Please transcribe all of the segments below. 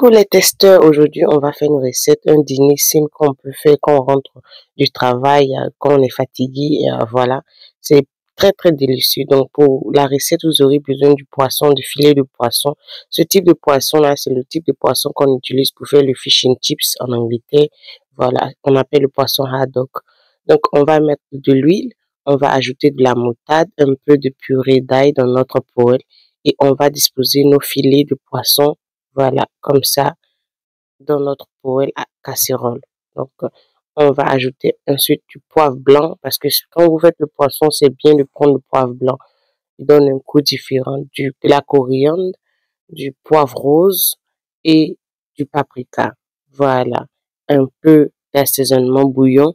Coucou les testeurs, aujourd'hui on va faire une recette, un dîner simple qu'on peut faire quand on rentre du travail, quand on est fatigué, voilà. C'est très délicieux. Donc pour la recette, vous aurez besoin du poisson, du filet de poisson. Ce type de poisson là, c'est le type de poisson qu'on utilise pour faire le fish and chips en Angleterre. Voilà, on appelle le poisson haddock. Donc on va mettre de l'huile, on va ajouter de la moutarde, un peu de purée d'ail dans notre poêle et on va disposer nos filets de poisson. Voilà, comme ça, dans notre poêle à casserole. Donc, on va ajouter ensuite du poivre blanc parce que quand vous faites le poisson, c'est bien de prendre le poivre blanc. Il donne un goût différent. De la coriandre, du poivre rose et du paprika. Voilà, un peu d'assaisonnement bouillon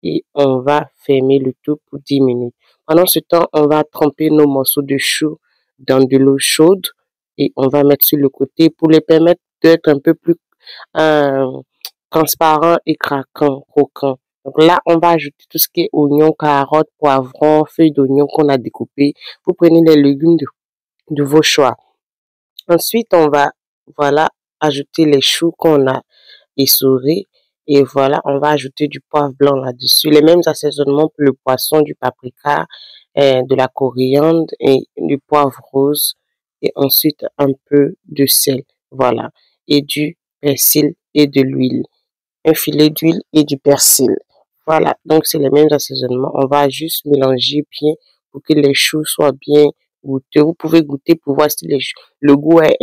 et on va fermer le tout pour 10 minutes. Pendant ce temps, on va tremper nos morceaux de chou dans de l'eau chaude et on va mettre sur le côté pour les permettre d'être un peu plus euh, transparent et craquant, croquant. Donc là, on va ajouter tout ce qui est oignons, carottes, poivrons, feuilles d'oignon qu'on a découpées. Vous prenez les légumes de vos choix. Ensuite, on va, voilà, ajouter les choux qu'on a essorés. Et voilà, on va ajouter du poivre blanc là-dessus. Les mêmes assaisonnements pour le poisson, du paprika, de la coriandre et du poivre rose. Et ensuite, un peu de sel. Voilà. Et du persil et de l'huile. Un filet d'huile et du persil. Voilà. Donc, c'est les mêmes assaisonnements. On va juste mélanger bien pour que les choux soient bien goûteux. Vous pouvez goûter pour voir si le goût est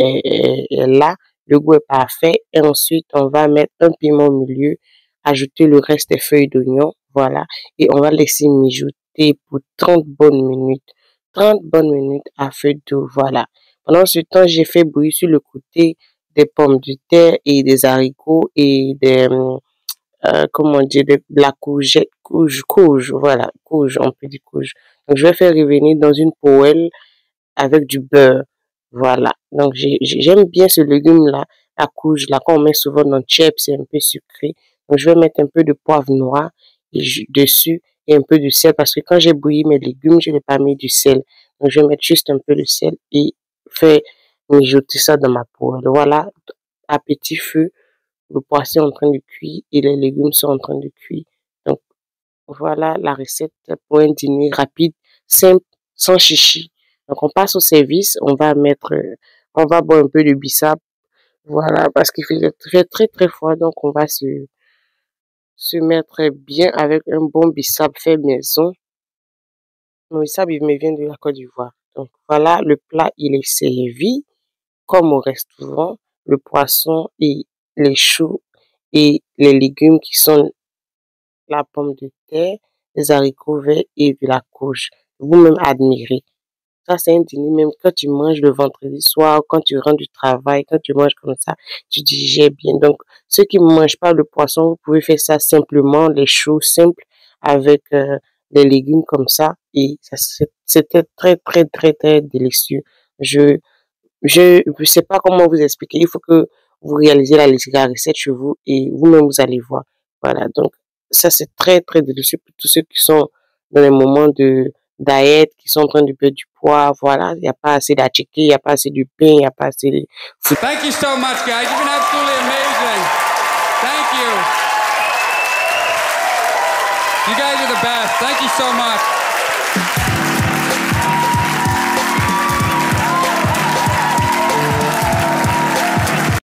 là. Le goût est parfait. Et ensuite, on va mettre un piment au milieu, ajouter le reste des feuilles d'oignon. Voilà. Et on va laisser mijoter pour 30 bonnes minutes. 30 bonnes minutes à feu doux. Voilà. Pendant ce temps, j'ai fait bouillir sur le côté des pommes de terre et des haricots et des, comment dire, de la courgette, courge, voilà, courge, on peut dire courge. Donc, je vais faire revenir dans une poêle avec du beurre. Voilà. Donc, j'aime bien ce légume-là, la courge, là, qu'on met souvent dans le chips, c'est un peu sucré. Donc, je vais mettre un peu de poivre noir dessus et un peu de sel parce que quand j'ai bouilli mes légumes, je n'ai pas mis du sel. Donc, je vais mettre juste un peu de sel et faire mijoter ça dans ma poêle. Voilà. À petit feu, le poisson est en train de cuire et les légumes sont en train de cuire. Donc, voilà la recette pour un dîner rapide, simple, sans chichi. Donc, on passe au service. On va boire un peu de bissap. Voilà, parce qu'il fait très froid. Donc, on va se mettre bien avec un bon bissap fait maison. Mon bissap, il me vient de la Côte d'Ivoire. Donc, voilà, le plat, il est servi comme au restaurant. Le poisson et les choux et les légumes qui sont la pomme de terre, les haricots verts et de la courge. Vous-même admirez. Ça, c'est un dîner, même quand tu manges le vendredi soir, quand tu rentres du travail, quand tu manges comme ça, tu digères bien. Donc, ceux qui ne mangent pas le poisson, vous pouvez faire ça simplement, les choux simples avec des légumes comme ça. Et ça, c'était très délicieux. Je, je sais pas comment vous expliquer. Il faut que vous réalisez la recette chez vous et vous-même vous allez voir. Voilà. Donc, ça, c'est très délicieux pour tous ceux qui sont dans les moments de diète, qui sont en train de perdre du poids. Voilà. Il n'y a pas assez d'attiqué, il n'y a pas assez de pain, il n'y a pas assez de food. Thank you so much, guys. You've been absolutely amazing. Thank you. You guys are the best. Thank you so much.